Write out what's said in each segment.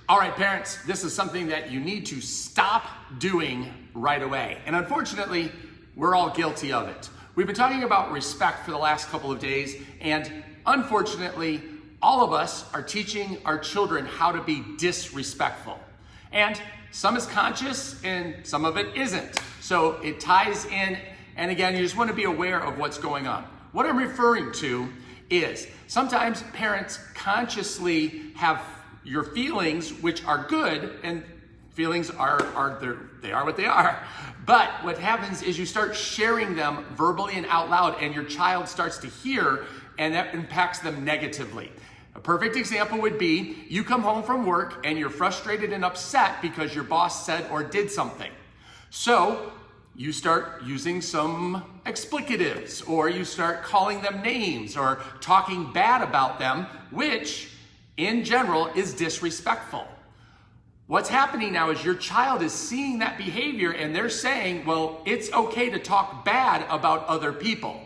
All right, parents, this is something that you need to stop doing right away. And unfortunately, we're all guilty of it. We've been talking about respect for the last couple of days, and unfortunately, all of us are teaching our children how to be disrespectful. And some is conscious and some of it isn't. So it ties in, and again, you just want to be aware of what's going on. What I'm referring to is sometimes parents consciously have your feelings, which are good, and feelings are what they are. But what happens is you start sharing them verbally and out loud, and your child starts to hear, and that impacts them negatively. A perfect example would be you come home from work and you're frustrated and upset because your boss said or did something. So you start using some explicatives, or you start calling them names or talking bad about them, which in general is disrespectful. What's happening now is your child is seeing that behavior and they're saying, well, it's okay to talk bad about other people.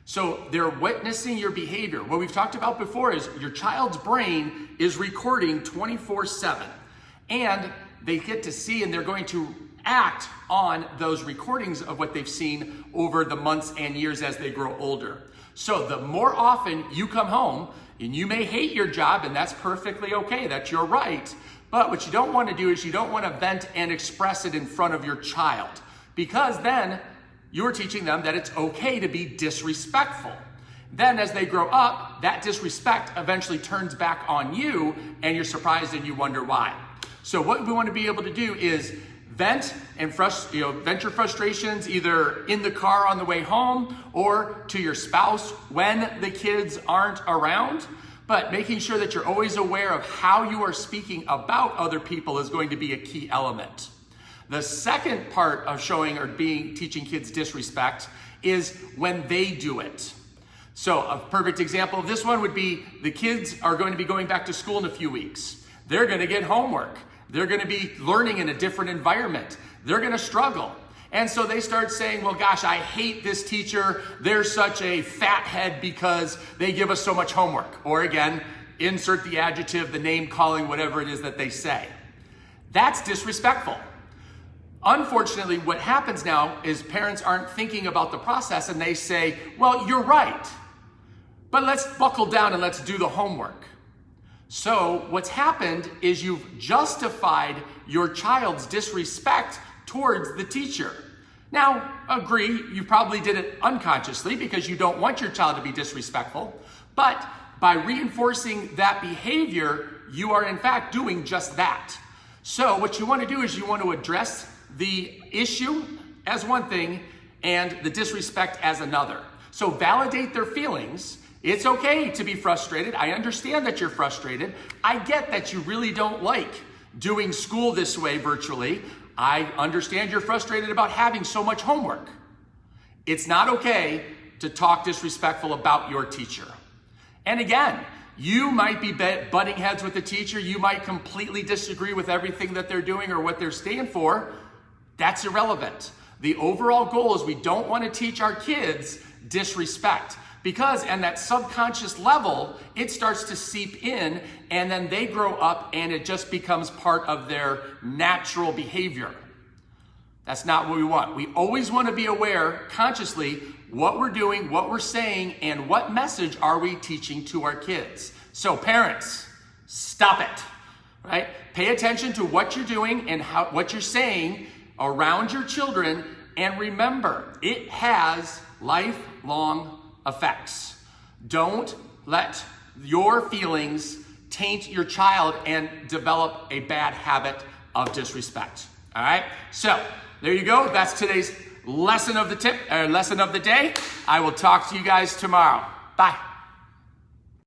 So they're witnessing your behavior. What we've talked about before is your child's brain is recording 24/7, and they get to see, and they're going to act on those recordings of what they've seen over the months and years as they grow older. So the more often you come home, and you may hate your job, and that's perfectly okay, that's your right, but what you don't want to do is you don't want to vent and express it in front of your child, because then you're teaching them that it's okay to be disrespectful. Then as they grow up, that disrespect eventually turns back on you, and you're surprised and you wonder why. So what we want to be able to do is vent and vent your frustrations either in the car on the way home or to your spouse when the kids aren't around. But making sure that you're always aware of how you are speaking about other people is going to be a key element. The second part of showing or teaching kids disrespect is when they do it. So a perfect example of this one would be the kids are going to be going back to school in a few weeks. They're going to get homework. They're going to be learning in a different environment. They're going to struggle. And so they start saying, well, gosh, I hate this teacher. They're such a fathead because they give us so much homework. Or again, insert the adjective, the name calling, whatever it is that they say. That's disrespectful. Unfortunately, what happens now is parents aren't thinking about the process, and they say, well, you're right, but let's buckle down and let's do the homework. So what's happened is you've justified your child's disrespect towards the teacher. Now, agree, you probably did it unconsciously because you don't want your child to be disrespectful, but by reinforcing that behavior, you are in fact doing just that. So what you want to do is you want to address the issue as one thing and the disrespect as another. So validate their feelings. It's okay to be frustrated. I understand that you're frustrated. I get that you really don't like doing school this way virtually. I understand you're frustrated about having so much homework. It's not okay to talk disrespectful about your teacher. And again, you might be butting heads with the teacher. You might completely disagree with everything that they're doing or what they're standing for. That's irrelevant. The overall goal is we don't want to teach our kids disrespect, because on that subconscious level, it starts to seep in, and then they grow up and it just becomes part of their natural behavior. That's not what we want. We always want to be aware consciously what we're doing, what we're saying, and what message are we teaching to our kids. So parents, stop it, right? Pay attention to what you're doing and what you're saying around your children, and remember, it has lifelong effects. Don't let your feelings taint your child and develop a bad habit of disrespect. All right? So there you go. That's today's lesson of the day. I will talk to you guys tomorrow. Bye.